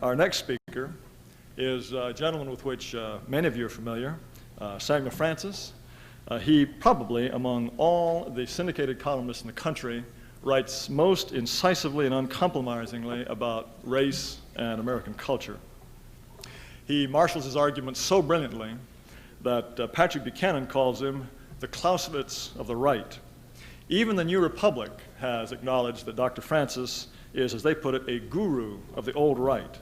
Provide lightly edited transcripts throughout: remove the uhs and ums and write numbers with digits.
Our next speaker is a gentleman with which many of you are familiar, Samuel Francis. He probably, among all the syndicated columnists in the country, writes most incisively and uncompromisingly about race and American culture. He marshals his arguments so brilliantly that Patrick Buchanan calls him the Clausewitz of the right. Even the New Republic has acknowledged that Dr. Francis is, as they put it, a guru of the old right.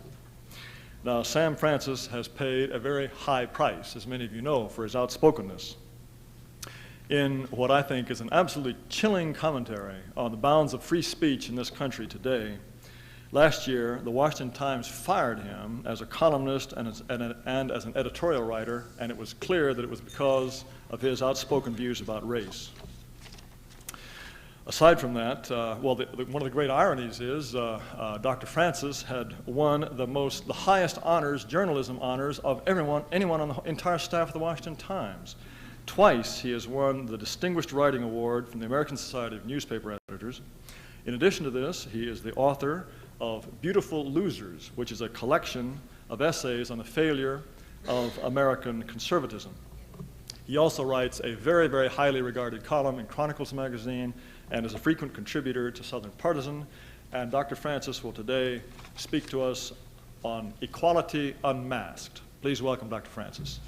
Now, Sam Francis has paid a very high price, as many of you know, for his outspokenness in what I think is an absolutely chilling commentary on the bounds of free speech in this country today. Last year, the Washington Times fired him as a columnist and as an editorial writer, and it was clear that it was because of his outspoken views about race. Aside from that, one of the great ironies is Dr. Francis had won the highest honors, journalism honors, of anyone on the entire staff of the Washington Times. Twice he has won the Distinguished Writing Award from the American Society of Newspaper Editors. In addition to this, he is the author of Beautiful Losers, which is a collection of essays on the failure of American conservatism. He also writes a very, very highly regarded column in Chronicles magazine and is a frequent contributor to Southern Partisan. And Dr. Francis will today speak to us on Equality Unmasked. Please welcome Dr. Francis.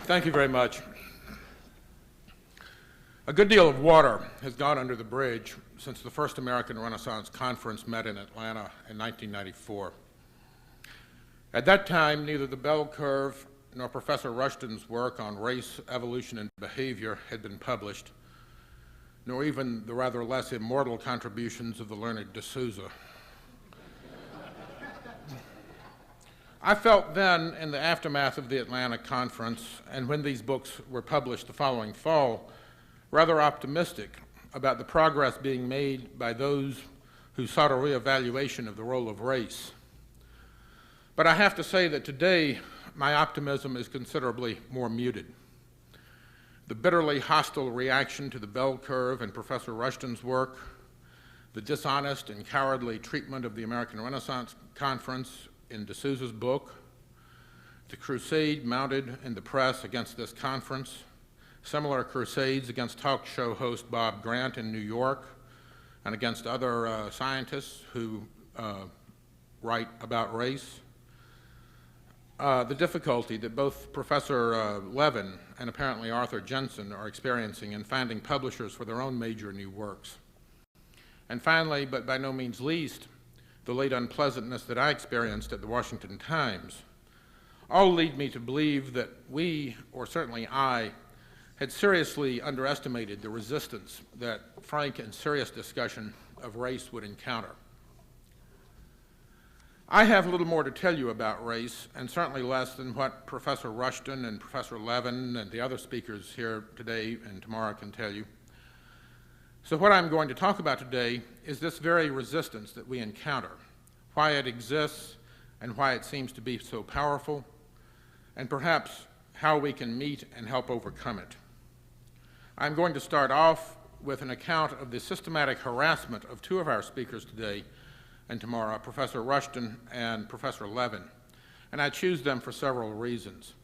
Thank you very much. A good deal of water has gone under the bridge since the first American Renaissance Conference met in Atlanta in 1994. At that time, neither the bell curve nor Professor Rushton's work on race, evolution, and behavior had been published, nor even the rather less immortal contributions of the learned de Souza. I felt then, in the aftermath of the Atlanta conference, and when these books were published the following fall, rather optimistic about the progress being made by those who sought a reevaluation of the role of race. But I have to say that today, my optimism is considerably more muted. The bitterly hostile reaction to the bell curve and Professor Rushton's work, the dishonest and cowardly treatment of the American Renaissance Conference in de Souza's book, the crusade mounted in the press against this conference, similar crusades against talk show host Bob Grant in New York, and against other scientists who write about race, the difficulty that both Professor Levin and apparently Arthur Jensen are experiencing in finding publishers for their own major new works. And finally, but by no means least, the late unpleasantness that I experienced at the Washington Times, all lead me to believe that we, or certainly I, had seriously underestimated the resistance that frank and serious discussion of race would encounter. I have little more to tell you about race, and certainly less than what Professor Rushton and Professor Levin and the other speakers here today and tomorrow can tell you. So what I'm going to talk about today is this very resistance that we encounter, why it exists and why it seems to be so powerful, and perhaps how we can meet and help overcome it. I'm going to start off with an account of the systematic harassment of two of our speakers today and tomorrow, Professor Rushton and Professor Levin, and I choose them for several reasons.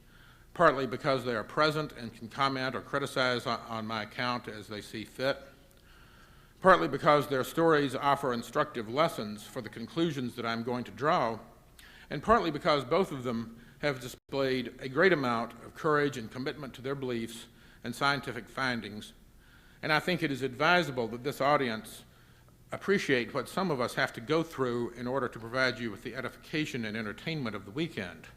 Partly because they are present and can comment or criticize on my account as they see fit, partly because their stories offer instructive lessons for the conclusions that I'm going to draw, and partly because both of them have displayed a great amount of courage and commitment to their beliefs and scientific findings. And I think it is advisable that this audience appreciate what some of us have to go through in order to provide you with the edification and entertainment of the weekend.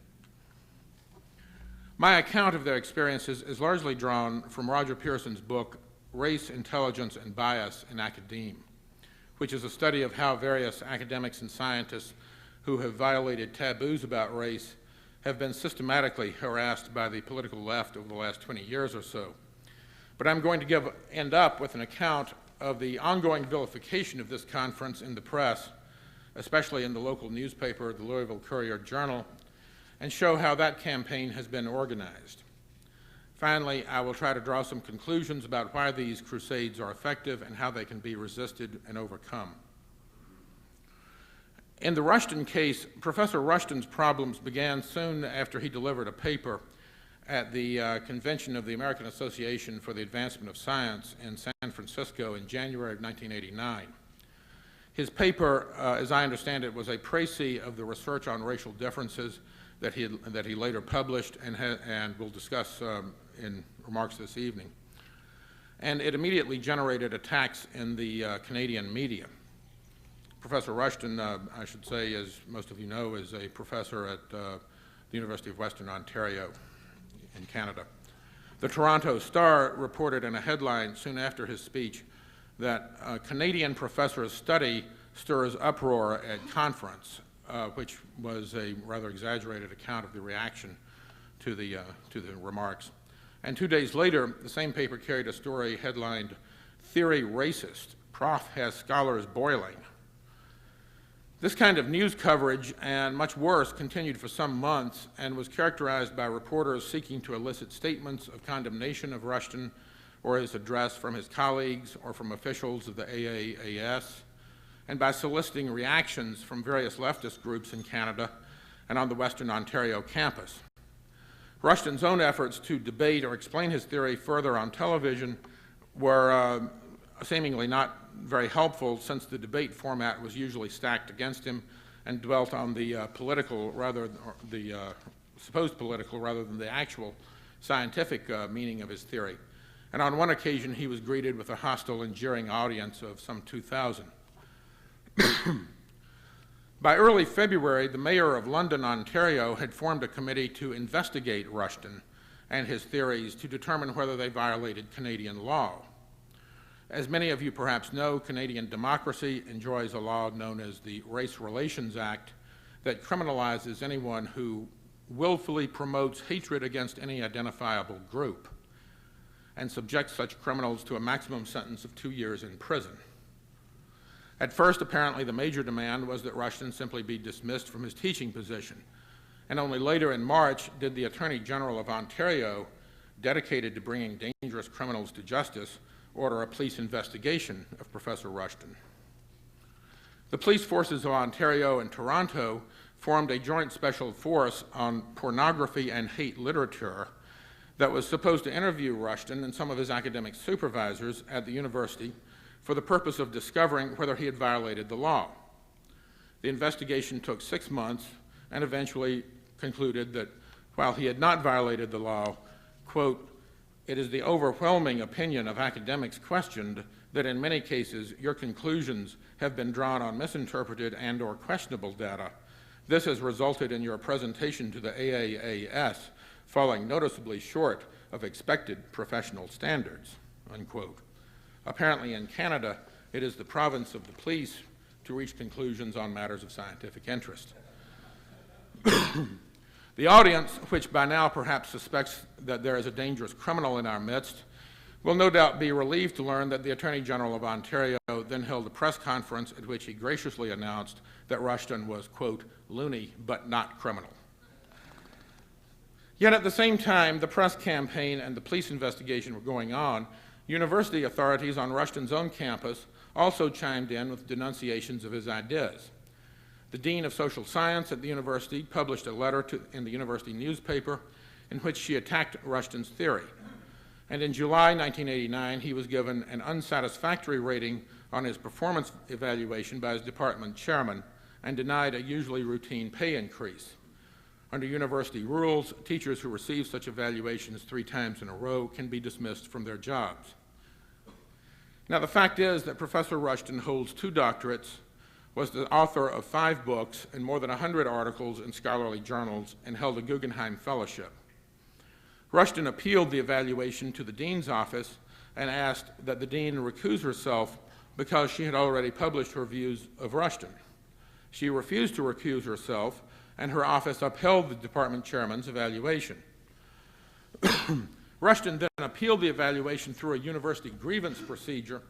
My account of their experiences is largely drawn from Roger Pearson's book, Race, Intelligence, and Bias in Academe, which is a study of how various academics and scientists who have violated taboos about race have been systematically harassed by the political left over the last 20 years or so. But I'm going to end up with an account of the ongoing vilification of this conference in the press, especially in the local newspaper, the Louisville Courier-Journal, and show how that campaign has been organized. Finally, I will try to draw some conclusions about why these crusades are effective and how they can be resisted and overcome. In the Rushton case, Professor Rushton's problems began soon after he delivered a paper at the convention of the American Association for the Advancement of Science in San Francisco in January of 1989. His paper, as I understand it, was a précis of the research on racial differences that he later published and will discuss in remarks this evening. And it immediately generated attacks in the Canadian media. Professor Rushton, I should say, as most of you know, is a professor at the University of Western Ontario in Canada. The Toronto Star reported in a headline soon after his speech that a Canadian professor's study stirs uproar at conference, which was a rather exaggerated account of the reaction to the remarks. And 2 days later, the same paper carried a story headlined, "Theory Racist, Prof has Scholars Boiling." This kind of news coverage, and much worse, continued for some months and was characterized by reporters seeking to elicit statements of condemnation of Rushton or his address from his colleagues or from officials of the AAAS, and by soliciting reactions from various leftist groups in Canada and on the Western Ontario campus. Rushton's own efforts to debate or explain his theory further on television were seemingly not very helpful, since the debate format was usually stacked against him and dwelt on the supposed political rather than the actual scientific meaning of his theory. And on one occasion, he was greeted with a hostile and jeering audience of some 2,000. By early February, the mayor of London, Ontario, had formed a committee to investigate Rushton and his theories to determine whether they violated Canadian law. As many of you perhaps know, Canadian democracy enjoys a law known as the Race Relations Act that criminalizes anyone who willfully promotes hatred against any identifiable group and subjects such criminals to a maximum sentence of 2 years in prison. At first, apparently, the major demand was that Rushton simply be dismissed from his teaching position, and only later in March did the Attorney General of Ontario, dedicated to bringing dangerous criminals to justice, order a police investigation of Professor Rushton. The police forces of Ontario and Toronto formed a joint special force on pornography and hate literature that was supposed to interview Rushton and some of his academic supervisors at the university for the purpose of discovering whether he had violated the law. The investigation took 6 months and eventually concluded that while he had not violated the law, quote, "It is the overwhelming opinion of academics questioned that in many cases your conclusions have been drawn on misinterpreted and or questionable data. This has resulted in your presentation to the AAAS falling noticeably short of expected professional standards," unquote. Apparently in Canada, it is the province of the police to reach conclusions on matters of scientific interest. The audience, which by now perhaps suspects that there is a dangerous criminal in our midst, will no doubt be relieved to learn that the Attorney General of Ontario then held a press conference at which he graciously announced that Rushton was, quote, "loony but not criminal." Yet at the same time the press campaign and the police investigation were going on, university authorities on Rushton's own campus also chimed in with denunciations of his ideas. The Dean of Social Science at the university published a letter in the university newspaper in which she attacked Rushton's theory. And in July 1989, he was given an unsatisfactory rating on his performance evaluation by his department chairman and denied a usually routine pay increase. Under university rules, teachers who receive such evaluations 3 times in a row can be dismissed from their jobs. Now, the fact is that Professor Rushton holds 2 doctorates, was the author of 5 books and more than 100 articles in scholarly journals, and held a Guggenheim Fellowship. Rushton appealed the evaluation to the dean's office and asked that the dean recuse herself because she had already published her views of Rushton. She refused to recuse herself and her office upheld the department chairman's evaluation. Rushton then appealed the evaluation through a university grievance procedure,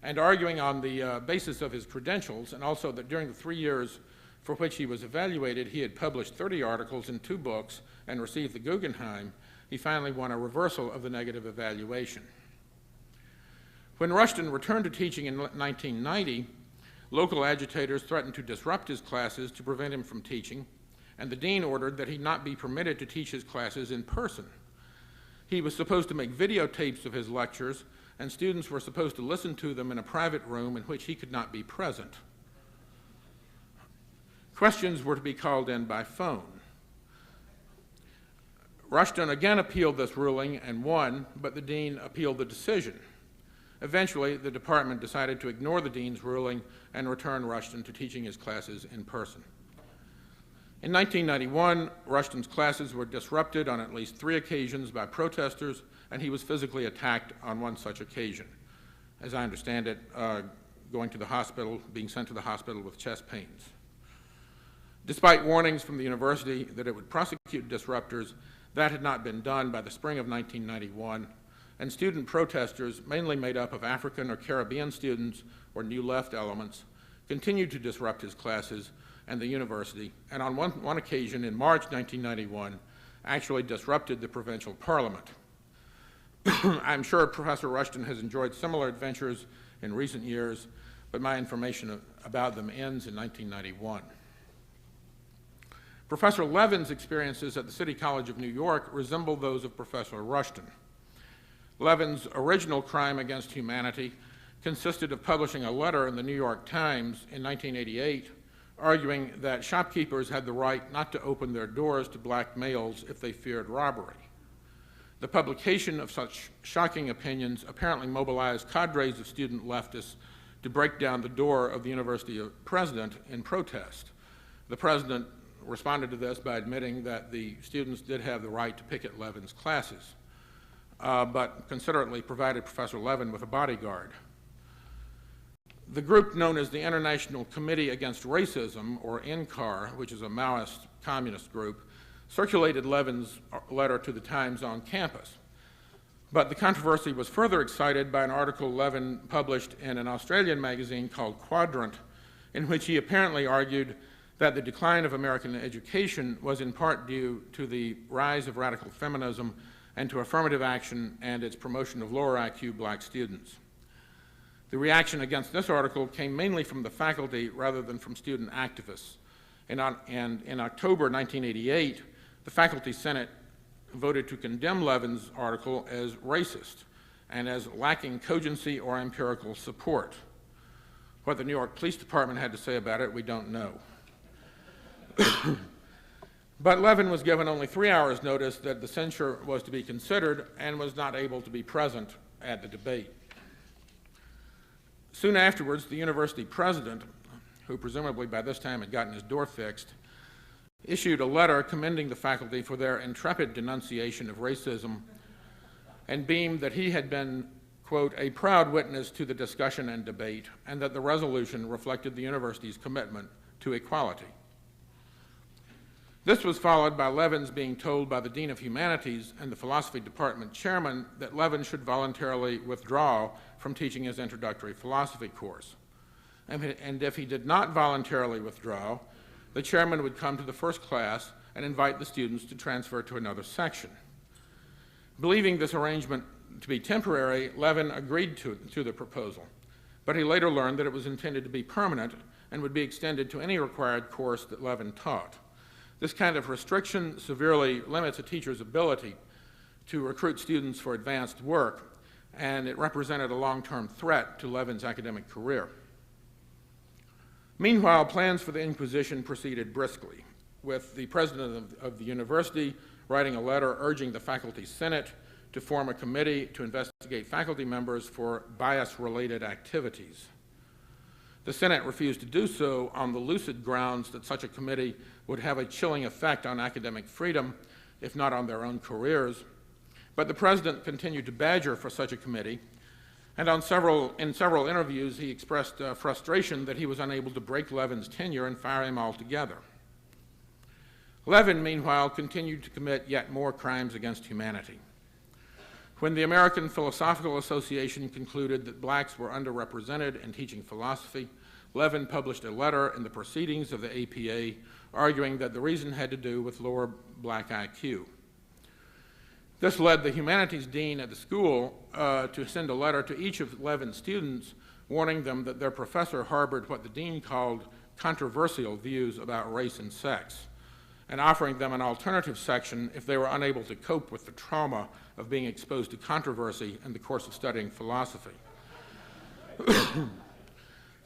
and arguing on the basis of his credentials, and also that during the 3 years for which he was evaluated, he had published 30 articles in 2 books and received the Guggenheim, he finally won a reversal of the negative evaluation. When Rushton returned to teaching in 1990, local agitators threatened to disrupt his classes to prevent him from teaching, and the dean ordered that he not be permitted to teach his classes in person. He was supposed to make videotapes of his lectures, and students were supposed to listen to them in a private room in which he could not be present. Questions were to be called in by phone. Rushton again appealed this ruling and won, but the dean appealed the decision. Eventually, the department decided to ignore the dean's ruling and return Rushton to teaching his classes in person. In 1991, Rushton's classes were disrupted on at least 3 occasions by protesters, and he was physically attacked on one such occasion. As I understand it, going to the hospital, being sent to the hospital with chest pains. Despite warnings from the university that it would prosecute disruptors, that had not been done by the spring of 1991, and student protesters, mainly made up of African or Caribbean students or New Left elements, continued to disrupt his classes and the university, and on one occasion in March 1991, actually disrupted the provincial parliament. I'm sure Professor Rushton has enjoyed similar adventures in recent years, but my information about them ends in 1991. Professor Levin's experiences at the City College of New York resemble those of Professor Rushton. Levin's original crime against humanity consisted of publishing a letter in the New York Times in 1988 arguing that shopkeepers had the right not to open their doors to black males if they feared robbery. The publication of such shocking opinions apparently mobilized cadres of student leftists to break down the door of the university president in protest. The president responded to this by admitting that the students did have the right to picket Levin's classes, but considerately provided Professor Levin with a bodyguard. The group known as the International Committee Against Racism, or INCAR, which is a Maoist communist group, circulated Levin's letter to the Times on campus. But the controversy was further excited by an article Levin published in an Australian magazine called Quadrant, in which he apparently argued that the decline of American education was in part due to the rise of radical feminism and to affirmative action and its promotion of lower IQ black students. The reaction against this article came mainly from the faculty rather than from student activists. And in October 1988, the Faculty Senate voted to condemn Levin's article as racist and as lacking cogency or empirical support. What the New York Police Department had to say about it, we don't know. But Levin was given only 3 hours' notice that the censure was to be considered and was not able to be present at the debate. Soon afterwards, the university president, who presumably by this time had gotten his door fixed, issued a letter commending the faculty for their intrepid denunciation of racism and beamed that he had been, quote, a proud witness to the discussion and debate, and that the resolution reflected the university's commitment to equality. This was followed by Levin's being told by the Dean of Humanities and the Philosophy Department chairman that Levin should voluntarily withdraw from teaching his introductory philosophy course. And if he did not voluntarily withdraw, the chairman would come to the first class and invite the students to transfer to another section. Believing this arrangement to be temporary, Levin agreed to the proposal, but he later learned that it was intended to be permanent and would be extended to any required course that Levin taught. This kind of restriction severely limits a teacher's ability to recruit students for advanced work, and it represented a long-term threat to Levin's academic career. Meanwhile, plans for the Inquisition proceeded briskly, with the president of the university writing a letter urging the faculty senate to form a committee to investigate faculty members for bias-related activities. The Senate refused to do so on the lucid grounds that such a committee would have a chilling effect on academic freedom, if not on their own careers. But the president continued to badger for such a committee, and in several interviews he expressed frustration that he was unable to break Levin's tenure and fire him altogether. Levin, meanwhile, continued to commit yet more crimes against humanity. When the American Philosophical Association concluded that blacks were underrepresented in teaching philosophy, Levin published a letter in the Proceedings of the APA arguing that the reason had to do with lower black IQ. This led the humanities dean at the school to send a letter to each of Levin's students warning them that their professor harbored what the dean called controversial views about race and sex, and offering them an alternative section if they were unable to cope with the trauma of being exposed to controversy in the course of studying philosophy.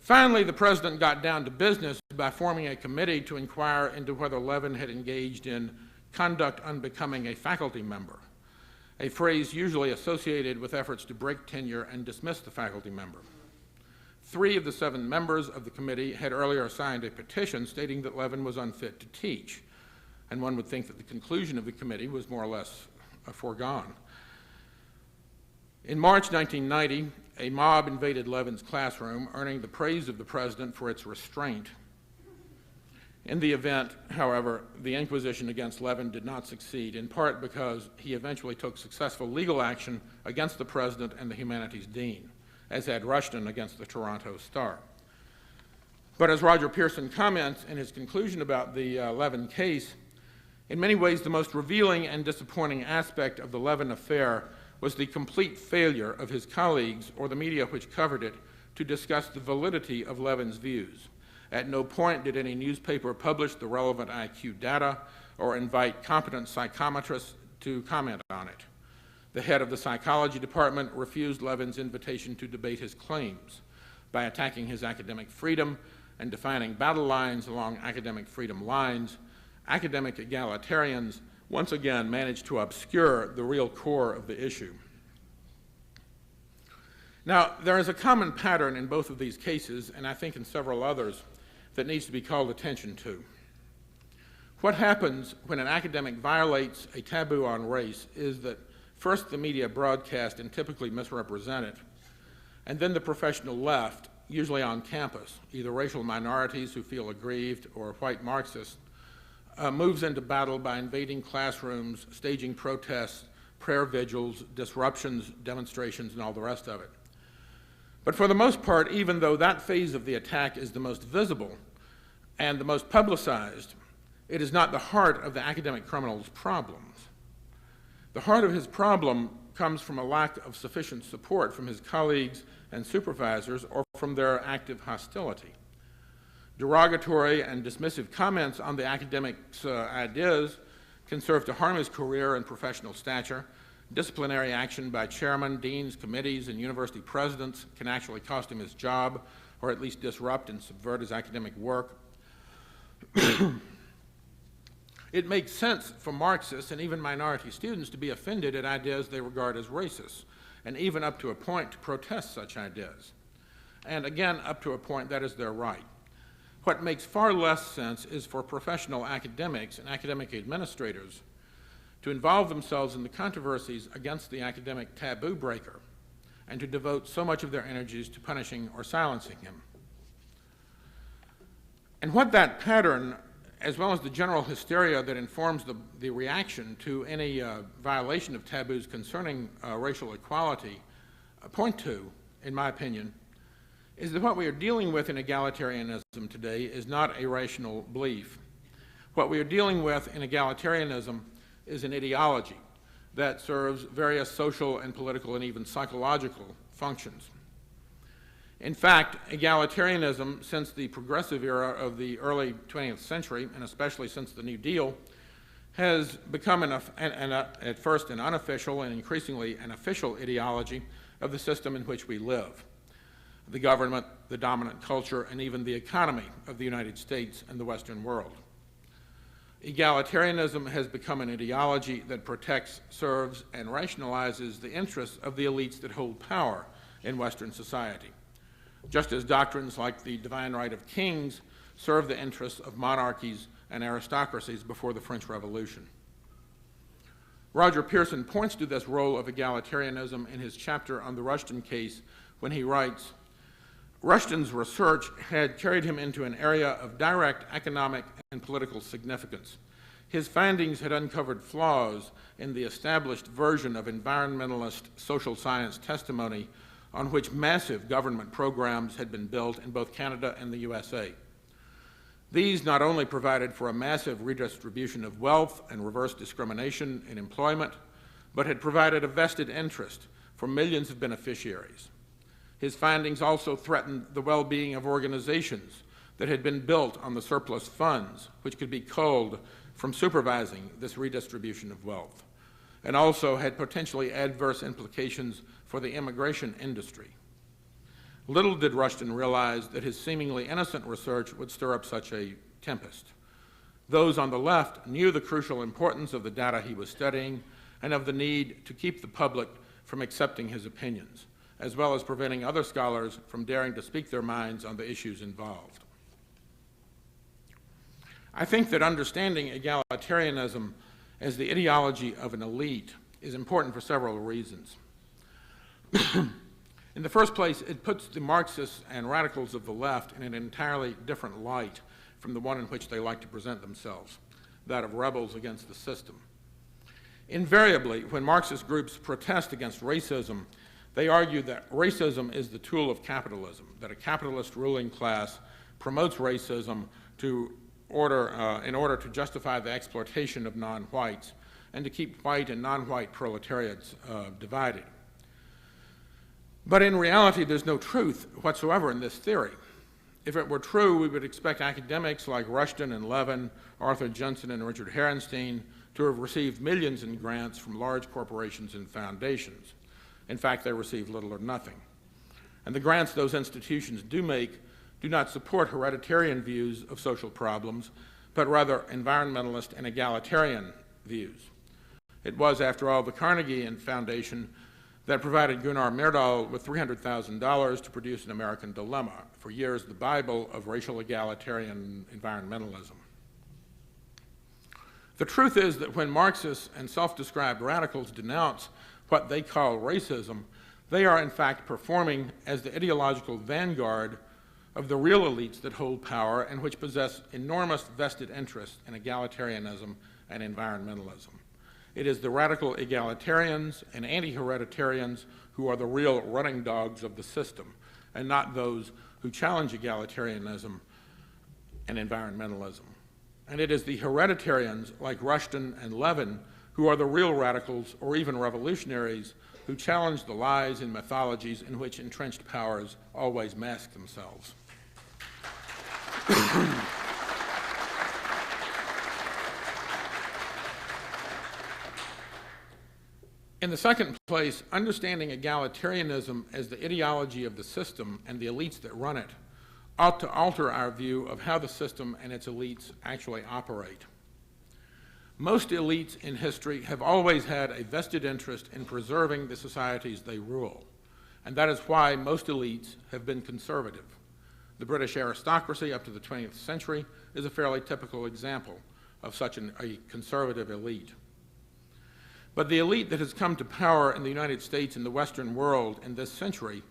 Finally, the president got down to business by forming a committee to inquire into whether Levin had engaged in conduct unbecoming a faculty member, a phrase usually associated with efforts to break tenure and dismiss the faculty member. 3 of the 7 members of the committee had earlier signed a petition stating that Levin was unfit to teach, and one would think that the conclusion of the committee was more or less foregone. In March 1990, a mob invaded Levin's classroom, earning the praise of the president for its restraint. In the event, however, the inquisition against Levin did not succeed, in part because he eventually took successful legal action against the president and the humanities dean, as had Rushton against the Toronto Star. But as Roger Pearson comments in his conclusion about the Levin case, in many ways the most revealing and disappointing aspect of the Levin affair was the complete failure of his colleagues or the media which covered it to discuss the validity of Levin's views. At no point did any newspaper publish the relevant IQ data or invite competent psychometrists to comment on it. The head of the psychology department refused Levin's invitation to debate his claims by attacking his academic freedom and defining battle lines along academic freedom lines. Academic egalitarians once again managed to obscure the real core of the issue. Now, there is a common pattern in both of these cases, and I think in several others, that needs to be called attention to. What happens when an academic violates a taboo on race is that first the media broadcast and typically misrepresent it, and then the professional left, usually on campus, either racial minorities who feel aggrieved or white Marxists, moves into battle by invading classrooms, staging protests, prayer vigils, disruptions, demonstrations, and all the rest of it. But for the most part, even though that phase of the attack is the most visible and the most publicized, it is not the heart of the academic criminal's problems. The heart of his problem comes from a lack of sufficient support from his colleagues and supervisors or from their active hostility. Derogatory and dismissive comments on the academic's ideas can serve to harm his career and professional stature. Disciplinary action by chairmen, deans, committees, and university presidents can actually cost him his job or at least disrupt and subvert his academic work. It makes sense for Marxists and even minority students to be offended at ideas they regard as racist, and even up to a point to protest such ideas. And again, up to a point, that is their right. What makes far less sense is for professional academics and academic administrators to involve themselves in the controversies against the academic taboo breaker and to devote so much of their energies to punishing or silencing him. And what that pattern, as well as the general hysteria that informs the reaction to any violation of taboos concerning racial equality, point to, in my opinion, is that what we are dealing with in egalitarianism today is not a rational belief. What we are dealing with in egalitarianism is an ideology that serves various social and political and even psychological functions. In fact, egalitarianism, since the progressive era of the early 20th century, and especially since the New Deal, has become at first an unofficial and increasingly an official ideology of the system in which we live, the government, the dominant culture, and even the economy of the United States and the Western world. Egalitarianism has become an ideology that protects, serves, and rationalizes the interests of the elites that hold power in Western society, just as doctrines like the divine right of kings serve the interests of monarchies and aristocracies before the French Revolution. Roger Pearson points to this role of egalitarianism in his chapter on the Rushton case when he writes, Rushton's research had carried him into an area of direct economic and political significance. his findings had uncovered flaws in the established version of environmentalist social science testimony on which massive government programs had been built in both Canada and the USA. These not only provided for a massive redistribution of wealth and reverse discrimination in employment, but had provided a vested interest for millions of beneficiaries. His findings also threatened the well-being of organizations that had been built on the surplus funds, which could be culled from supervising this redistribution of wealth, and also had potentially adverse implications for the immigration industry. Little did Rushton realize that his seemingly innocent research would stir up such a tempest. Those on the left knew the crucial importance of the data he was studying and of the need to keep the public from accepting his opinions, as well as preventing other scholars from daring to speak their minds on the issues involved. I think that understanding egalitarianism as the ideology of an elite is important for several reasons. In the first place, it puts the Marxists and radicals of the left in an entirely different light from the one in which they like to present themselves, that of rebels against the system. Invariably, when Marxist groups protest against racism, they argue that racism is the tool of capitalism, that a capitalist ruling class promotes racism in order to justify the exploitation of non-whites and to keep white and non-white proletariats divided. But in reality, there's no truth whatsoever in this theory. If it were true, we would expect academics like Rushton and Levin, Arthur Jensen and Richard Herenstein to have received millions in grants from large corporations and foundations. In fact, they receive little or nothing. And the grants those institutions do make do not support hereditarian views of social problems, but rather environmentalist and egalitarian views. It was, after all, the Carnegie Foundation that provided Gunnar Myrdal with $300,000 to produce An American Dilemma, for years the Bible of racial egalitarian environmentalism. The truth is that when Marxists and self-described radicals denounce what they call racism, they are in fact performing as the ideological vanguard of the real elites that hold power and which possess enormous vested interest in egalitarianism and environmentalism. It is the radical egalitarians and anti-hereditarians who are the real running dogs of the system, and not those who challenge egalitarianism and environmentalism. And it is the hereditarians like Rushton and Levin who are the real radicals or even revolutionaries who challenge the lies and mythologies in which entrenched powers always mask themselves. In the second place, understanding egalitarianism as the ideology of the system and the elites that run it ought to alter our view of how the system and its elites actually operate. Most elites in history have always had a vested interest in preserving the societies they rule, and that is why most elites have been conservative. The British aristocracy up to the 20th century is a fairly typical example of such a conservative elite. But the elite that has come to power in the United States and the Western world in this century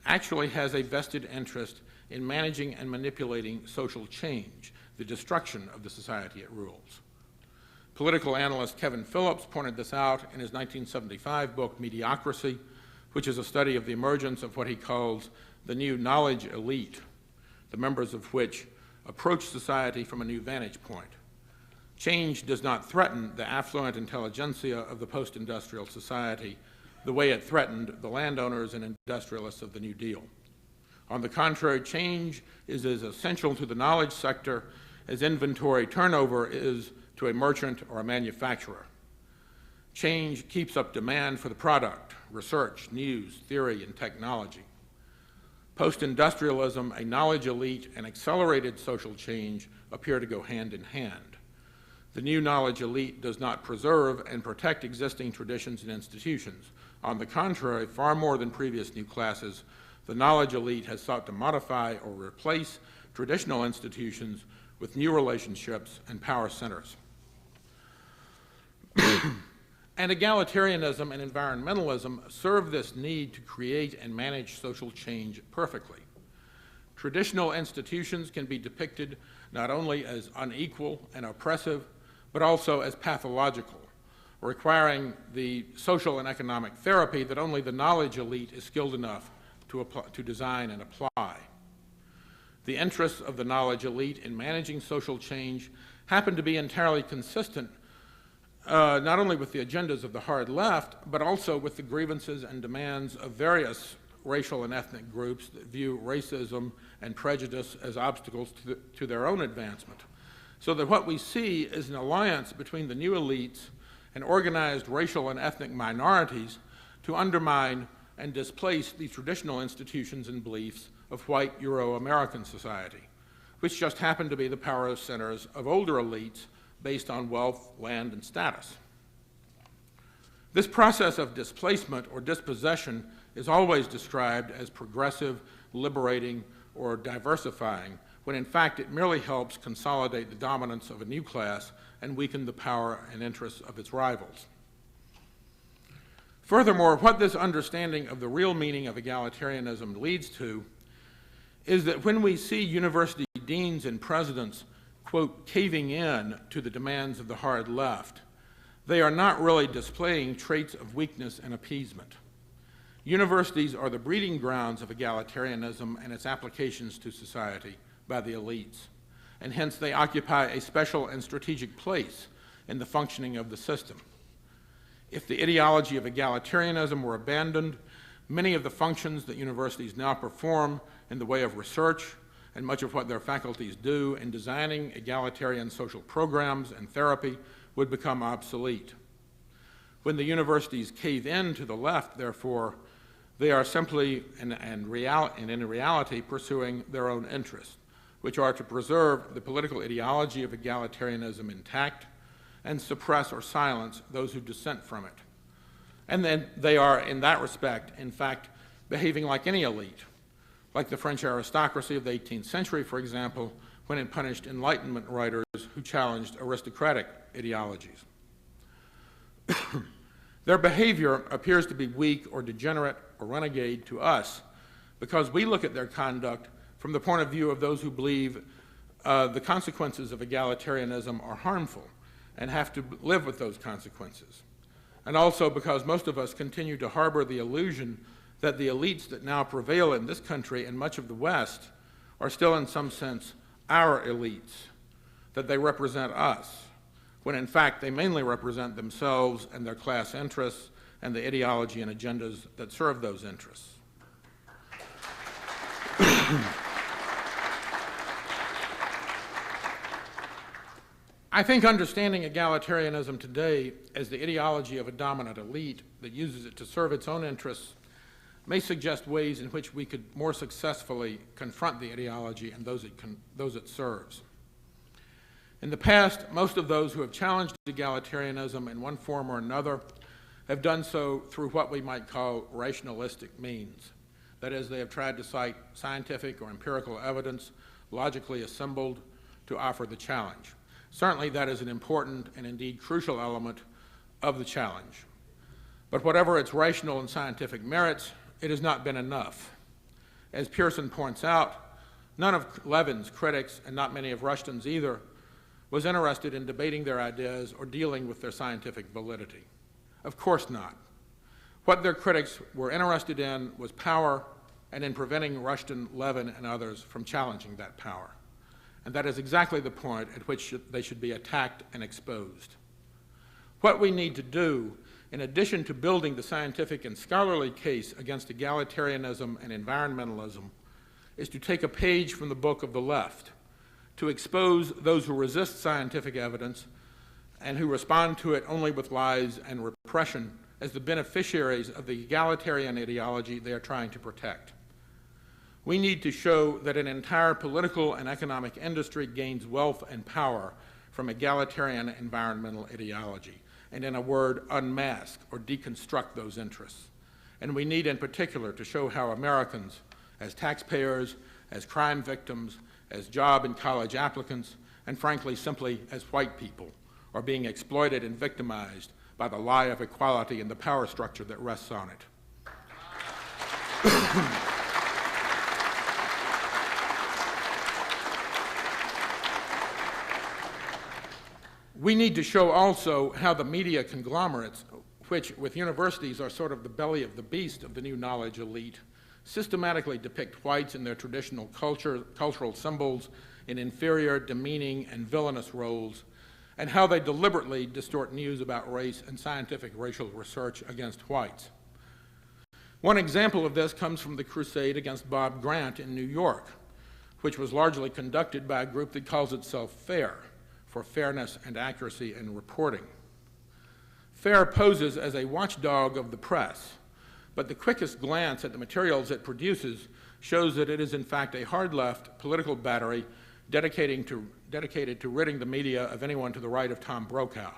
actually has a vested interest in managing and manipulating social change, the destruction of the society it rules. Political analyst Kevin Phillips pointed this out in his 1975 book, Mediocrity, which is a study of the emergence of what he calls the new knowledge elite, the members of which approach society from a new vantage point. Change does not threaten the affluent intelligentsia of the post-industrial society the way it threatened the landowners and industrialists of the New Deal. On the contrary, change is as essential to the knowledge sector as inventory turnover is to a merchant or a manufacturer. Change keeps up demand for the product, research, news, theory, and technology. Post-industrialism, a knowledge elite, and accelerated social change appear to go hand in hand. The new knowledge elite does not preserve and protect existing traditions and institutions. On the contrary, far more than previous new classes, the knowledge elite has sought to modify or replace traditional institutions with new relationships and power centers. And egalitarianism and environmentalism serve this need to create and manage social change perfectly. Traditional institutions can be depicted not only as unequal and oppressive, but also as pathological, requiring the social and economic therapy that only the knowledge elite is skilled enough to design and apply. The interests of the knowledge elite in managing social change happen to be entirely consistent not only with the agendas of the hard left, but also with the grievances and demands of various racial and ethnic groups that view racism and prejudice as obstacles to their own advancement. So that what we see is an alliance between the new elites and organized racial and ethnic minorities to undermine and displace the traditional institutions and beliefs of white Euro-American society, which just happen to be the power centers of older elites based on wealth, land, and status. This process of displacement or dispossession is always described as progressive, liberating, or diversifying, when in fact it merely helps consolidate the dominance of a new class and weaken the power and interests of its rivals. Furthermore, what this understanding of the real meaning of egalitarianism leads to is that when we see university deans and presidents, quote, caving in to the demands of the hard left, they are not really displaying traits of weakness and appeasement. Universities are the breeding grounds of egalitarianism and its applications to society by the elites, and hence they occupy a special and strategic place in the functioning of the system. If the ideology of egalitarianism were abandoned, many of the functions that universities now perform in the way of research and much of what their faculties do in designing egalitarian social programs and therapy would become obsolete. When the universities cave in to the left, therefore, they are simply, in reality, pursuing their own interests, which are to preserve the political ideology of egalitarianism intact and suppress or silence those who dissent from it. And then they are, in that respect, in fact, behaving like any elite, like the French aristocracy of the 18th century, for example, when it punished Enlightenment writers who challenged aristocratic ideologies. Their behavior appears to be weak or degenerate or renegade to us because we look at their conduct from the point of view of those who believe the consequences of egalitarianism are harmful and have to live with those consequences. And also because most of us continue to harbor the illusion that the elites that now prevail in this country and much of the West are still in some sense our elites, that they represent us, when in fact they mainly represent themselves and their class interests and the ideology and agendas that serve those interests. I think understanding egalitarianism today as the ideology of a dominant elite that uses it to serve its own interests may suggest ways in which we could more successfully confront the ideology and those it serves. In the past, most of those who have challenged egalitarianism in one form or another have done so through what we might call rationalistic means. That is, they have tried to cite scientific or empirical evidence logically assembled to offer the challenge. Certainly that is an important and indeed crucial element of the challenge. But whatever its rational and scientific merits, it has not been enough. As Pearson points out, none of Levin's critics, and not many of Rushton's either, was interested in debating their ideas or dealing with their scientific validity. Of course not. What their critics were interested in was power and in preventing Rushton, Levin, and others from challenging that power. And that is exactly the point at which they should be attacked and exposed. What we need to do, in addition to building the scientific and scholarly case against egalitarianism and environmentalism, is to take a page from the book of the left, to expose those who resist scientific evidence and who respond to it only with lies and repression as the beneficiaries of the egalitarian ideology they are trying to protect. We need to show that an entire political and economic industry gains wealth and power from egalitarian environmental ideology, and in a word, unmask or deconstruct those interests. And we need in particular to show how Americans, as taxpayers, as crime victims, as job and college applicants, and frankly simply as white people, are being exploited and victimized by the lie of equality and the power structure that rests on it. We need to show also how the media conglomerates, which with universities are sort of the belly of the beast of the new knowledge elite, systematically depict whites in their traditional cultural symbols in inferior, demeaning, and villainous roles, and how they deliberately distort news about race and scientific racial research against whites. One example of this comes from the crusade against Bob Grant in New York, which was largely conducted by a group that calls itself FAIR, for fairness and accuracy in reporting. FAIR poses as a watchdog of the press, but the quickest glance at the materials it produces shows that it is in fact a hard-left political battery dedicated to ridding the media of anyone to the right of Tom Brokaw.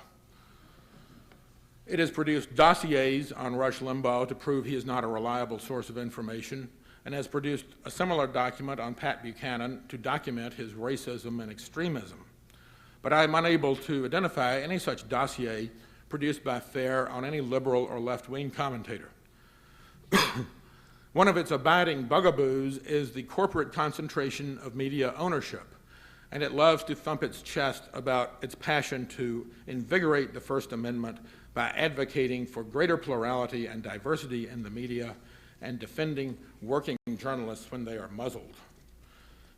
It has produced dossiers on Rush Limbaugh to prove he is not a reliable source of information, and has produced a similar document on Pat Buchanan to document his racism and extremism. But I am unable to identify any such dossier produced by FAIR on any liberal or left-wing commentator. One of its abiding bugaboos is the corporate concentration of media ownership, and it loves to thump its chest about its passion to invigorate the First Amendment by advocating for greater plurality and diversity in the media and defending working journalists when they are muzzled.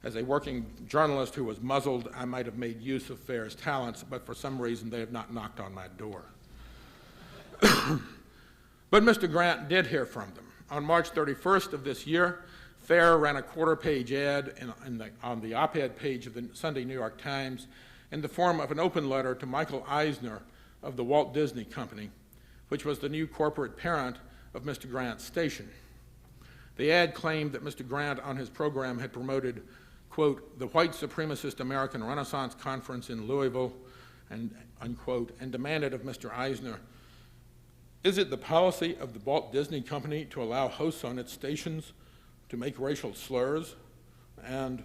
As a working journalist who was muzzled, I might have made use of FAIR's talents, but for some reason they have not knocked on my door. But Mr. Grant did hear from them. On March 31st of this year, FAIR ran a quarter-page ad on the op-ed page of the Sunday New York Times in the form of an open letter to Michael Eisner of the Walt Disney Company, which was the new corporate parent of Mr. Grant's station. The ad claimed that Mr. Grant on his program had promoted, quote, the white supremacist American Renaissance Conference in Louisville, and, unquote, and demanded of Mr. Eisner, is it the policy of the Walt Disney Company to allow hosts on its stations to make racial slurs? And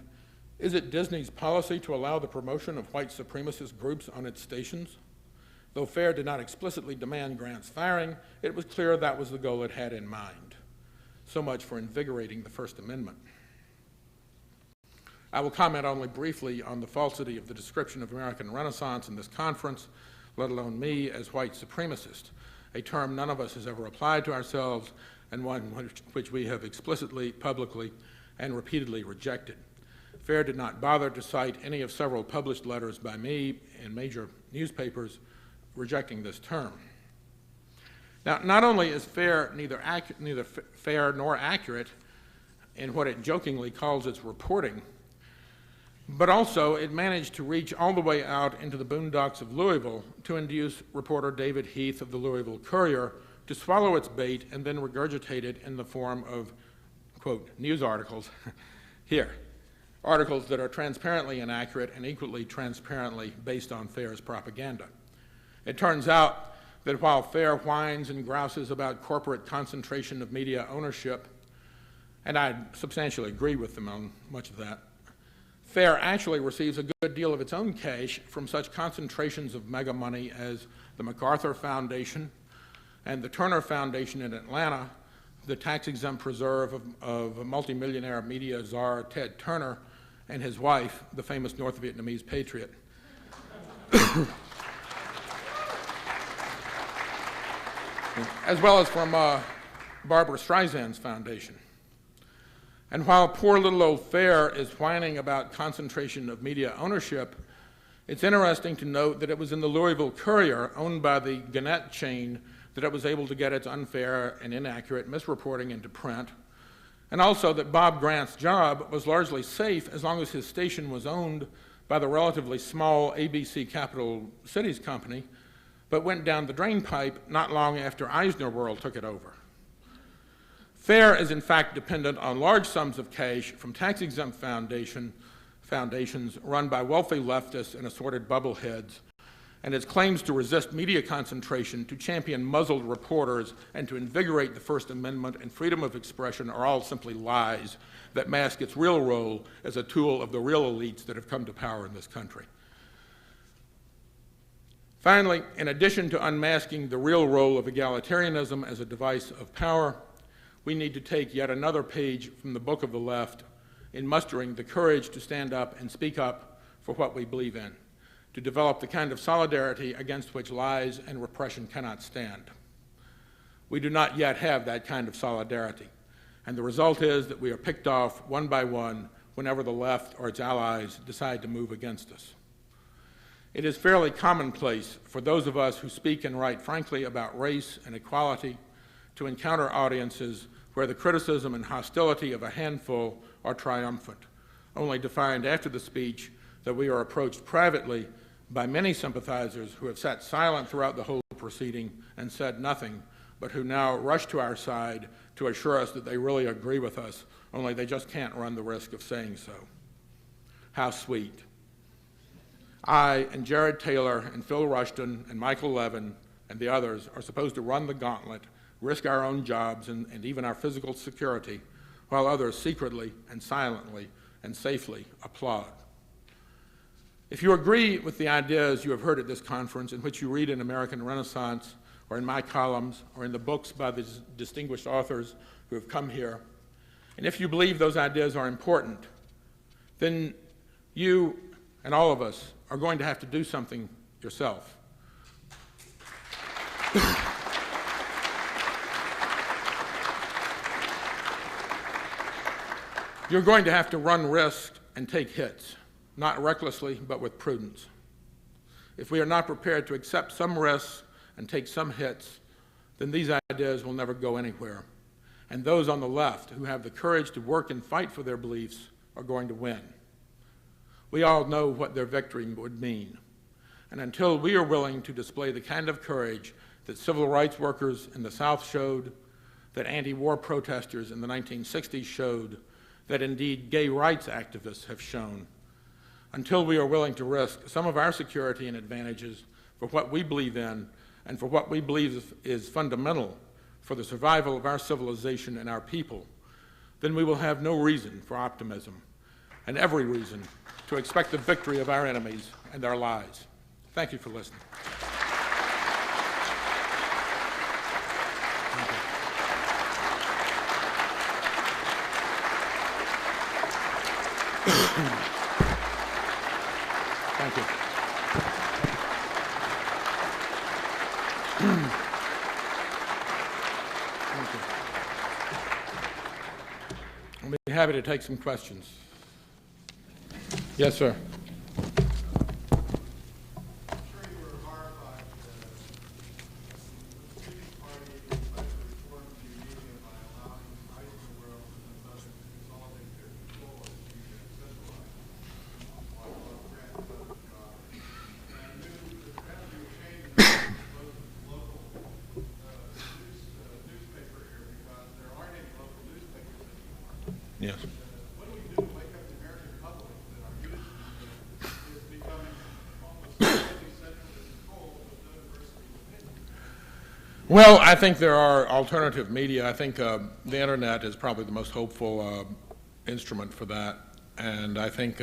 is it Disney's policy to allow the promotion of white supremacist groups on its stations? Though FAIR did not explicitly demand Grant's firing, it was clear that was the goal it had in mind. So much for invigorating the First Amendment. I will comment only briefly on the falsity of the description of American Renaissance in this conference, let alone me as white supremacist, a term none of us has ever applied to ourselves and one which we have explicitly, publicly, and repeatedly rejected. FAIR did not bother to cite any of several published letters by me in major newspapers rejecting this term. Now, not only is FAIR neither fair nor accurate in what it jokingly calls its reporting, but also it managed to reach all the way out into the boondocks of Louisville to induce reporter David Heath of the Louisville Courier to swallow its bait and then regurgitate it in the form of, quote, news articles, here, articles that are transparently inaccurate and equally transparently based on FAIR's propaganda. It turns out that while FAIR whines and grouses about corporate concentration of media ownership, and I substantially agree with them on much of that, FAIR actually receives a good deal of its own cash from such concentrations of mega money as the MacArthur Foundation and the Turner Foundation in Atlanta, the tax-exempt preserve of multimillionaire media czar Ted Turner and his wife, the famous North Vietnamese patriot. As well as from Barbara Streisand's foundation. And while poor little old FAIR is whining about concentration of media ownership, it's interesting to note that it was in the Louisville Courier, owned by the Gannett chain, that it was able to get its unfair and inaccurate misreporting into print, and also that Bob Grant's job was largely safe as long as his station was owned by the relatively small ABC Capital Cities Company, but went down the drain pipe not long after Eisner World took it over. FAIR is in fact dependent on large sums of cash from tax-exempt foundations run by wealthy leftists and assorted bubbleheads, and its claims to resist media concentration, to champion muzzled reporters, and to invigorate the First Amendment and freedom of expression are all simply lies that mask its real role as a tool of the real elites that have come to power in this country. Finally, in addition to unmasking the real role of egalitarianism as a device of power, we need to take yet another page from the book of the left in mustering the courage to stand up and speak up for what we believe in. to develop the kind of solidarity against which lies and repression cannot stand. We do not yet have that kind of solidarity, and the result is that we are picked off one by one whenever the left or its allies decide to move against us. It is fairly commonplace for those of us who speak and write frankly about race and equality to encounter audiences where the criticism and hostility of a handful are triumphant, only to find after the speech that we are approached privately by many sympathizers who have sat silent throughout the whole proceeding and said nothing, but who now rush to our side to assure us that they really agree with us, only they just can't run the risk of saying so. How sweet. I and Jared Taylor and Phil Rushton and Michael Levin and the others are supposed to run the gauntlet, risk our own jobs and even our physical security, while others secretly and silently and safely applaud. If you agree with the ideas you have heard at this conference, in which you read in American Renaissance, or in my columns, or in the books by the distinguished authors who have come here, and if you believe those ideas are important, then you and all of us are going to have to do something yourself. You're going to have to run risk and take hits, not recklessly, but with prudence. If we are not prepared to accept some risks and take some hits, then these ideas will never go anywhere. And those on the left who have the courage to work and fight for their beliefs are going to win. We all know what their victory would mean. And until we are willing to display the kind of courage that civil rights workers in the South showed, that anti-war protesters in the 1960s showed, that indeed gay rights activists have shown, until we are willing to risk some of our security and advantages for what we believe in and for what we believe is fundamental for the survival of our civilization and our people, then we will have no reason for optimism and every reason to expect the victory of our enemies and their lies. Thank you for listening. Thank you. Thank you. I'll be happy to take some questions. Yes, sir. Yes. What do we do to wake up the American public that our news is becoming almost completely centrally controlled with no diversity of opinion? Well, I think there are alternative media. I think the internet is probably the most hopeful instrument for that. And I think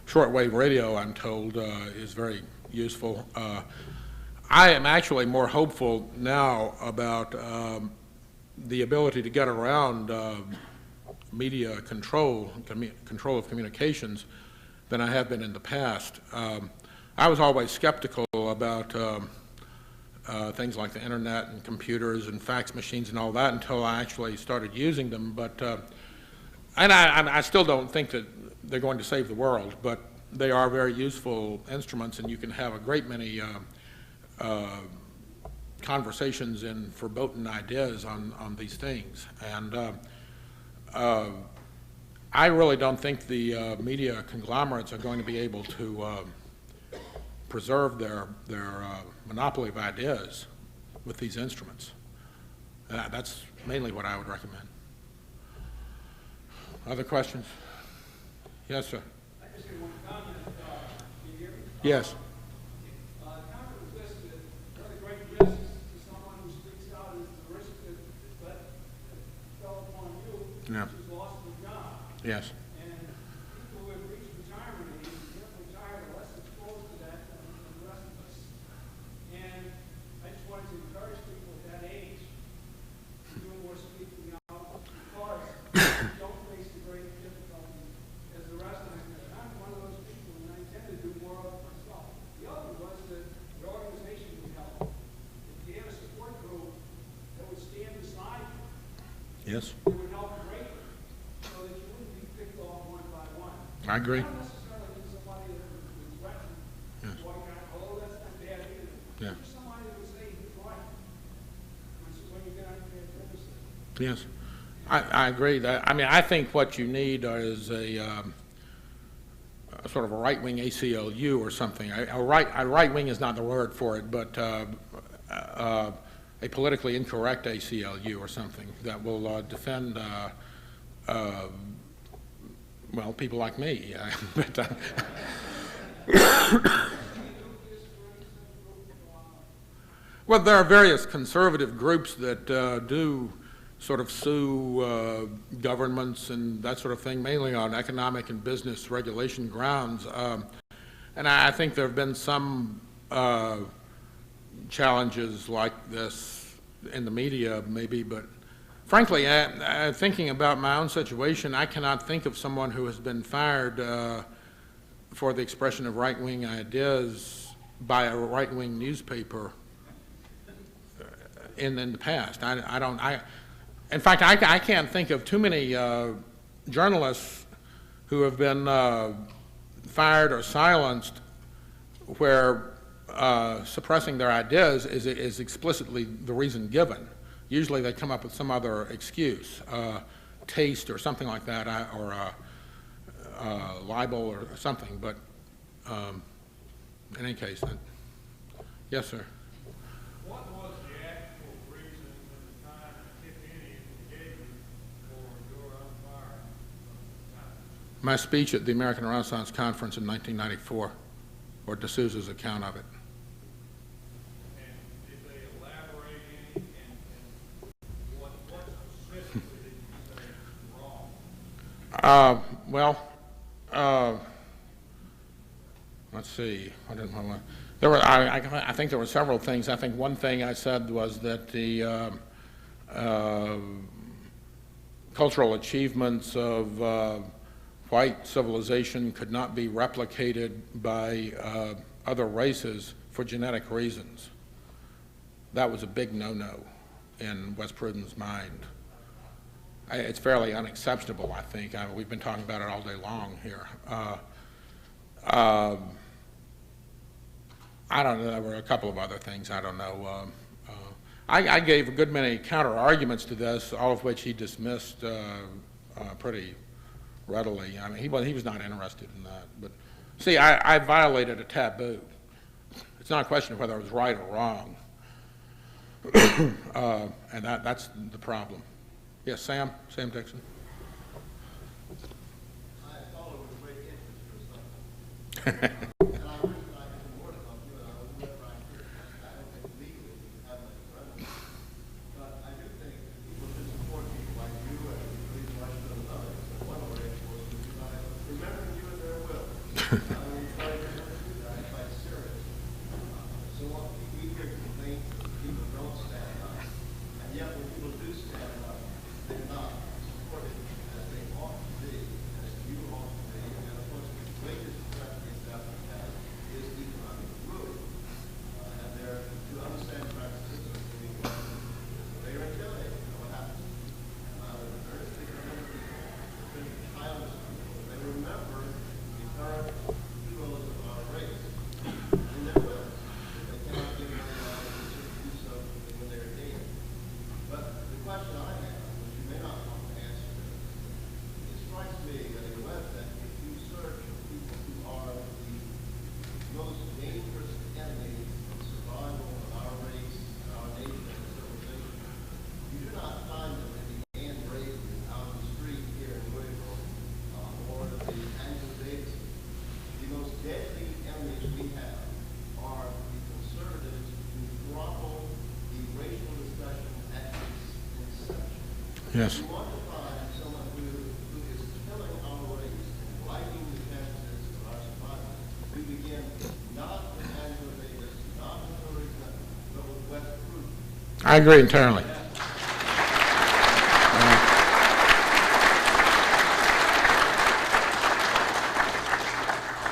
shortwave radio, I'm told, is very useful. I am actually more hopeful now about the ability to get around media control of communications than I have been in the past. I was always skeptical about things like the internet and computers and fax machines and all that until I actually started using them. But and I still don't think that they're going to save the world, but they are very useful instruments, and you can have a great many conversations and verboten ideas on these things. And I really don't think the media conglomerates are going to be able to preserve their monopoly of ideas with these instruments. That's mainly what I would recommend. Other questions? Yes, sir. I just have one comment. Can you hear me? Yes. Comment was this, that one of the great risks to someone who speaks out is the risk that fell upon you, Yeah. which is loss of a job. Yes. And people who have reached retirement age and get retired are less exposed to that than the rest of us. And I just wanted to encourage people at that age to do more speaking out because you don't face the great difficulty as the rest of us. And I'm one of those people, and I tend to do more of it myself. Yes, It would help greatly, so that you wouldn't be picked off one by one. I agree. Not necessarily need somebody that would threaten, Yes. boycott, although that's not bad either. Yeah. Just somebody that would say he's right when you get out there and criticize. Yes, I agree. I mean, I think what you need is a sort of a right-wing ACLU or something. A right-wing is not the word for it, but a politically incorrect ACLU or something that will defend, well, people like me. But, well, there are various conservative groups that do sort of sue governments and that sort of thing, mainly on economic and business regulation grounds. And I think there have been some challenges like this in the media, maybe, but frankly, thinking about my own situation, I cannot think of someone who has been fired for the expression of right-wing ideas by a right-wing newspaper in the past. In fact, I can't think of too many journalists who have been fired or silenced where suppressing their ideas is explicitly the reason given. Usually they come up with some other excuse, taste or something like that, or libel or something. But in any case, yes, sir. What was the actual reason at the time, if any, it gave you for your unfiring from the time? My speech at the American Renaissance Conference in 1994, or D'Souza's account of it. And did they elaborate any, and what specifically did you say was wrong? Well, let's see. I think there were several things. I think one thing I said was that the cultural achievements of white civilization could not be replicated by other races for genetic reasons. That was a big no-no in West Prudden's mind. It's fairly unacceptable, I think. We've been talking about it all day long here. I don't know, there were a couple of other things, I don't know. I gave a good many counter-arguments to this, all of which he dismissed pretty readily. I mean, he was not interested in that. But see, I violated a taboo. It's not a question of whether I was right or wrong. And that's the problem. Yes, Sam Dixon. I thought it was a great interest for something. And I wish I had more to help you, and I would never write here. I don't think legally we have much friends. But I do think that people should support people like you and please watch them and others. And one way, of course, would be by remembering you in their will. I mean, try to remember you guys quite serious. So what we hear complaints that people don't stand up. And yet when people do stand up, they're not supported as they ought to be, as you ought to be. And of course, the greatest threat against Africa is economic ruin. And they're, to understand practices of living, they are intimidated. You know what happens? And I would earnestly commend people, especially childish people, they remember the current heroes of our race in their will. They cannot give them to do so when they're dead. But the question I have, which you may not want to answer, it strikes me that in Web that if you search for people who are the most dangerous enemies of survival of our race, our nation, and civilization, you do not find them in the Ann Braden out on the street here in Louisville, or the Angela Davis. The most deadly enemies we have are the conservatives who throttle the racial discussion at its inception. Yes. We want to find someone who is killing our race and blighting the chances of our survival. We begin not with Angela Davis, not with Hillary Clinton, but with West Prudden. I agree entirely.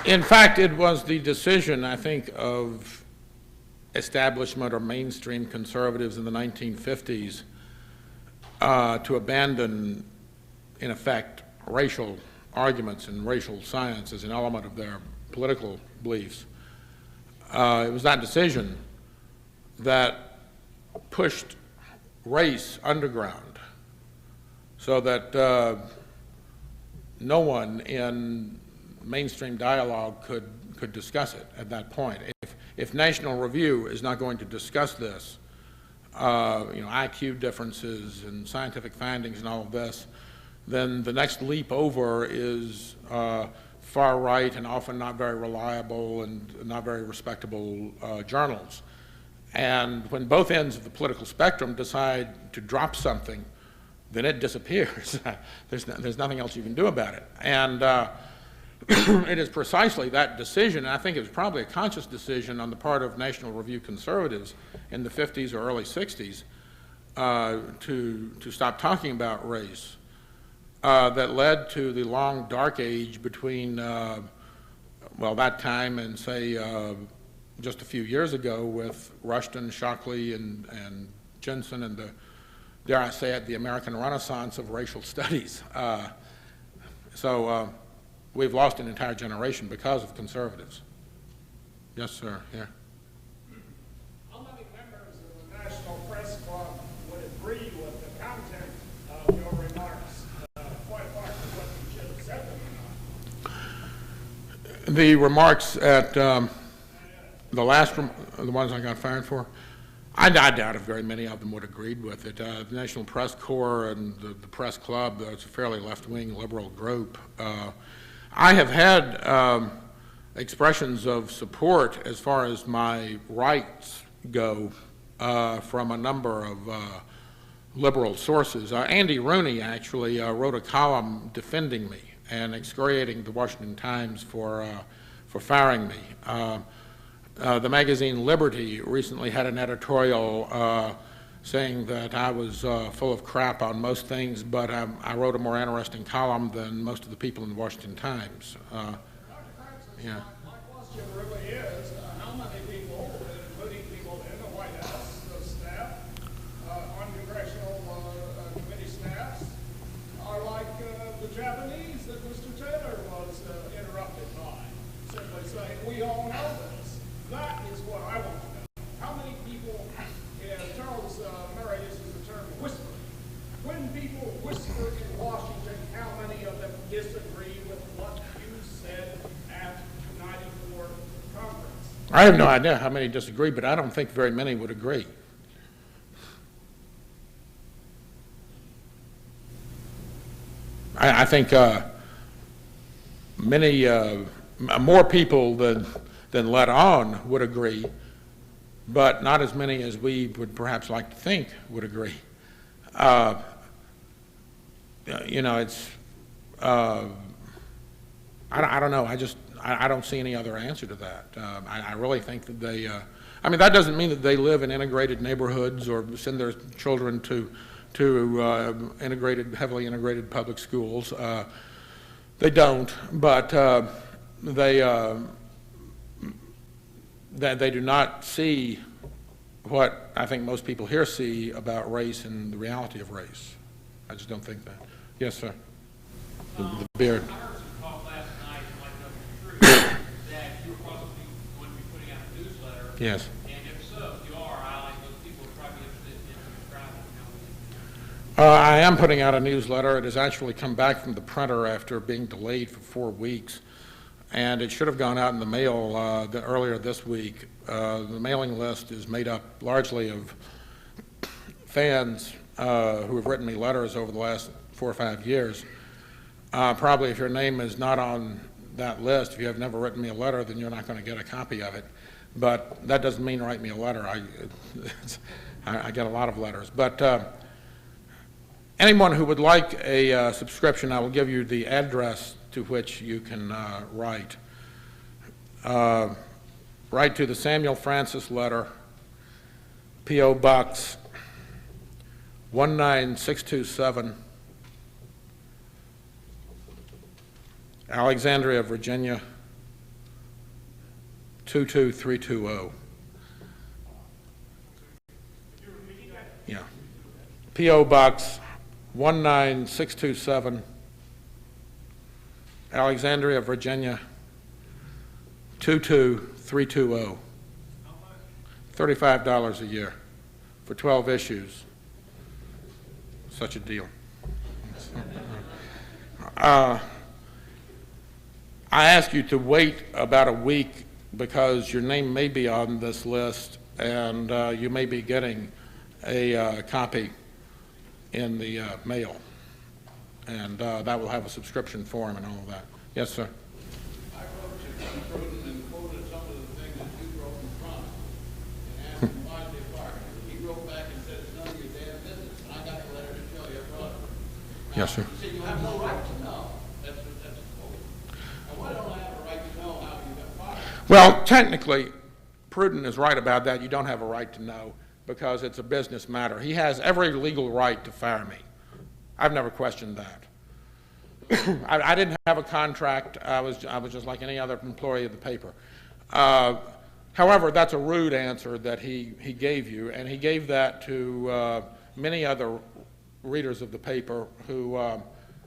In fact, it was the decision, I think, of establishment or mainstream conservatives in the 1950s to abandon, in effect, racial arguments and racial science as an element of their political beliefs. It was that decision that pushed race underground so that no one in mainstream dialogue could discuss it at that point. If National Review is not going to discuss this, IQ differences and scientific findings and all of this, then the next leap over is far right and often not very reliable and not very respectable journals. And when both ends of the political spectrum decide to drop something, then it disappears. There's nothing else you can do about it. And it is precisely that decision, and I think it was probably a conscious decision on the part of National Review conservatives in the 50s or early 60s to stop talking about race, that led to the long dark age between, that time and, say, just a few years ago with Rushton, Shockley, and Jensen, and the, dare I say it, the American Renaissance of racial studies. We've lost an entire generation because of conservatives. Yes, sir. Here. How many members of the National Press Club would agree with the content of your remarks, quite apart from what you should have said them or not? The remarks at the last, the ones I got fired for, I doubt if very many of them would have agreed with it. The National Press Corps and the Press Club, it's a fairly left-wing liberal group. I have had expressions of support as far as my rights go from a number of liberal sources. Andy Rooney actually wrote a column defending me and excoriating the Washington Times for firing me. The magazine Liberty recently had an editorial saying that I was full of crap on most things, but I wrote a more interesting column than most of the people in the Washington Times. Dr. Francis, Yeah. my question really is, how many people, including people in the White House, the staff, on congressional committee staffs, are like the Japanese that Mr. Taylor was interrupted by, simply saying, we all know this. That is what I want to know. How many people, Charles Murray uses the term whispering. When people whisper in Washington, how many of them disagree with what you said at the 94 conference? I have no idea how many disagree, but I don't think very many would agree. I think many more people than let on would agree, but not as many as we would perhaps like to think would agree. It's I don't know. I don't see any other answer to that. I really think that they. That doesn't mean that they live in integrated neighborhoods or send their children to heavily integrated public schools. They don't, but they do not see what I think most people here see about race and the reality of race. I just don't think that. Yes, sir. The beard. I heard some talk last night, like true, that you're probably going to be putting out a newsletter. Yes. And if so, if you are, I like those people would probably be interested in subscribing. I am putting out a newsletter. It has actually come back from the printer after being delayed for 4 weeks. And it should have gone out in the mail earlier this week. The mailing list is made up largely of fans who have written me letters over the last 4 or 5 years. Probably if your name is not on that list, if you have never written me a letter, then you're not going to get a copy of it. But that doesn't mean write me a letter. I get a lot of letters. But anyone who would like a subscription, I will give you the address to which you can write. Write to the Samuel Francis letter, P.O. Box 19627, Alexandria, Virginia 22320. Yeah. P.O. Box 19627, Alexandria, Virginia, 22320. $35 a year for 12 issues. Such a deal. I ask you to wait about a week because your name may be on this list and you may be getting a copy in the mail. And that will have a subscription form and all of that. Yes, sir. I wrote to Pruden and quoted some of the things that you wrote in front and asked him why they fired him. He wrote back and said, it's none of your damn business. And I got the letter to show you. I brought it. Yes, sir. He said, you have no right to know. That's a quote. And why don't I have a right to know how you got fired? Well, technically, Pruden is right about that. You don't have a right to know because it's a business matter. He has every legal right to fire me. I've never questioned that. I didn't have a contract. I was just like any other employee of the paper. However, that's a rude answer that he gave you, and he gave that to many other readers of the paper who,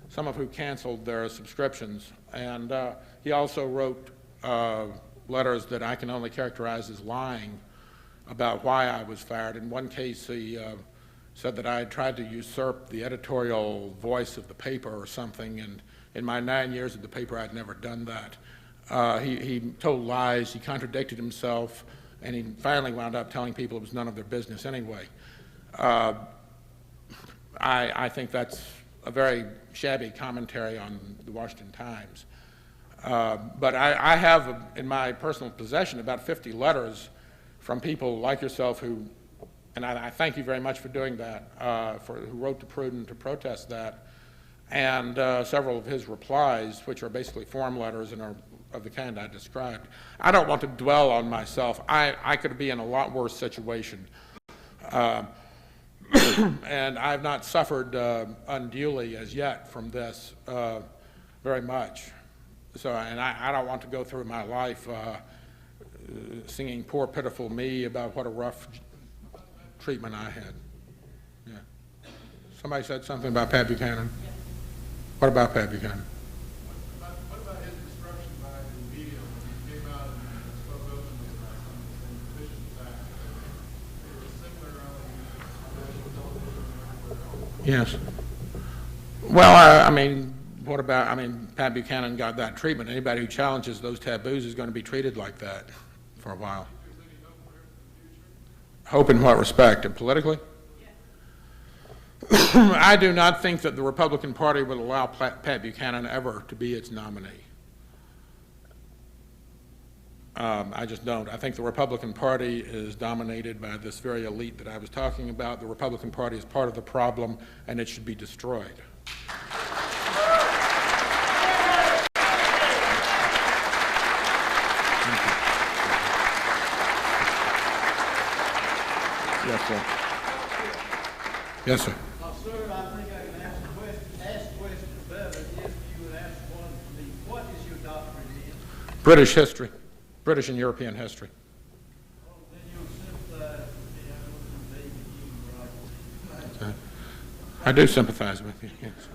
some of who canceled their subscriptions. And he also wrote letters that I can only characterize as lying about why I was fired. In one case, he said that I had tried to usurp the editorial voice of the paper or something, and in my 9 years at the paper, I'd never done that. He told lies, he contradicted himself, and he finally wound up telling people it was none of their business anyway. I think that's a very shabby commentary on the Washington Times. But I have in my personal possession about 50 letters from people like yourself who, and I thank you very much for doing that, who wrote to Pruden to protest that, and several of his replies, which are basically form letters and are of the kind I described. I don't want to dwell on myself. I could be in a lot worse situation. And I've not suffered unduly as yet from this very much. So, and I don't want to go through my life singing poor pitiful me about what a rough treatment I had. Yeah. Somebody said something about Pat Buchanan. What about Pat Buchanan? What about his destruction by the media when he came out and spoke openly about some of the suspicious facts? It was similar on national television and everywhere else. Yes. Well, I mean, what about, I mean, Pat Buchanan got that treatment. Anybody who challenges those taboos is going to be treated like that for a while. Hope in what respect? And politically? I do not think that the Republican Party would allow Pat Buchanan ever to be its nominee. I just don't. I think the Republican Party is dominated by this very elite that I was talking about. The Republican Party is part of the problem, and it should be destroyed. Yes, sir. Yes, sir. Sir, I think I can ask questions better if you would ask one for me. What is your doctorate in? British history, British and European history. Oh, then you'll sympathize with me. I wasn't David Hume, right? I do sympathize with you, yes.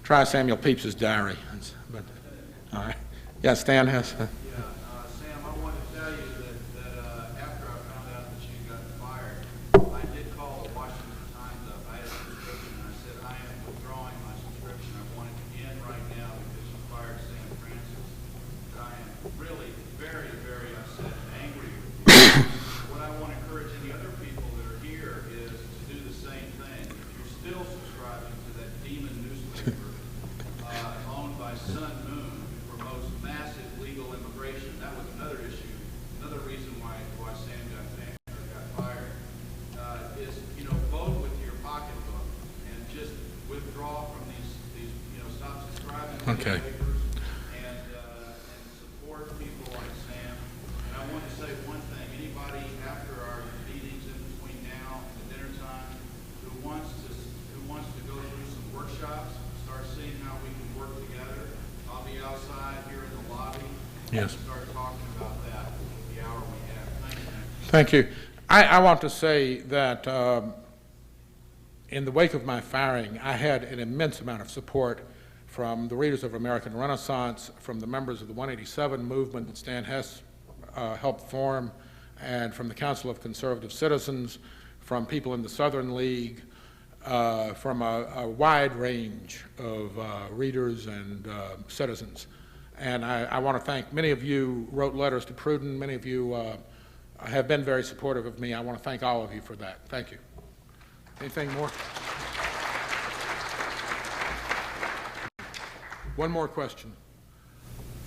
Try Samuel Pepys's diary. But, all right. Yeah, Stan has. Sam, I want to tell you that after I found out that you got fired, I did call the Washington Times up. I had a subscription, and I said, I am withdrawing my subscription. I want it to end right now because you fired Sam Francis. I am really very, very upset and angry with you. What I want to encourage any other people that are here is to do the same thing. If you're still subscribing to that demon newspaper owned by Sun Moon, who promotes massive legal immigration, that was another issue, another reason why Sam got fired, is, vote with your pocketbook and just withdraw from these stop subscribing to Okay. newspapers and support people like Sam. And I want to say one thing, anybody after our meetings in between now and the dinner time who wants to go through some workshops, start seeing how we can work together, I'll be outside here in the lobby. Yes. Start talking about that the hour we have. Thank you. Thank you. I want to say that in the wake of my firing, I had an immense amount of support from the readers of American Renaissance, from the members of the 187 movement that Stan Hess helped form, and from the Council of Conservative Citizens, from people in the Southern League, from a wide range of readers and citizens. And I want to thank, many of you wrote letters to Pruden, many of you have been very supportive of me. I want to thank all of you for that. Thank you. Anything more? One more question.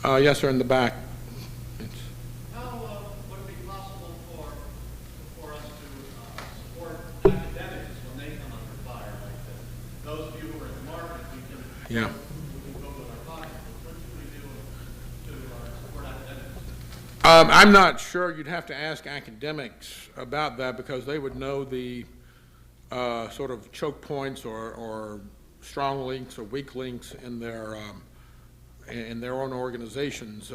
Yes, sir, in the back. How would it be possible for us to support academics when they come under fire like this? Those of you who are in the market, we can Yeah. go with our pockets. What should we do to support academics? I'm not sure. You'd have to ask academics about that because they would know the sort of choke points or strong links or weak links in their own organizations.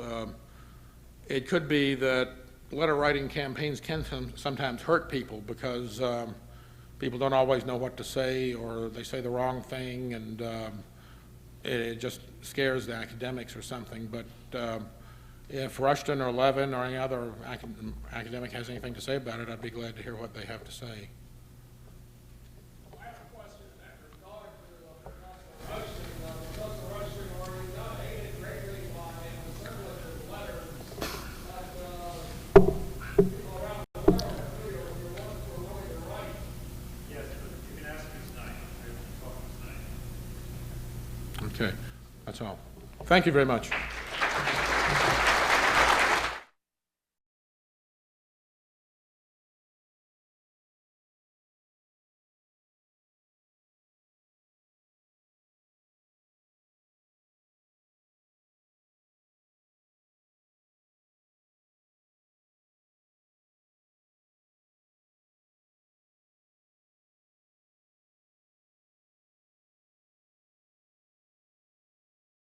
It could be that letter writing campaigns can sometimes hurt people because people don't always know what to say, or they say the wrong thing, and it just scares the academics or something. But if Rushton or Levin or any other academic has anything to say about it, I'd be glad to hear what they have to say. I have a question in that regard to Rushton. Professor Rushton already hated greatly by several of his letters that people around the world are familiar with the ones who are willing to write. Yes, but you can ask him tonight. I will talk tonight. Okay, that's all. Thank you very much.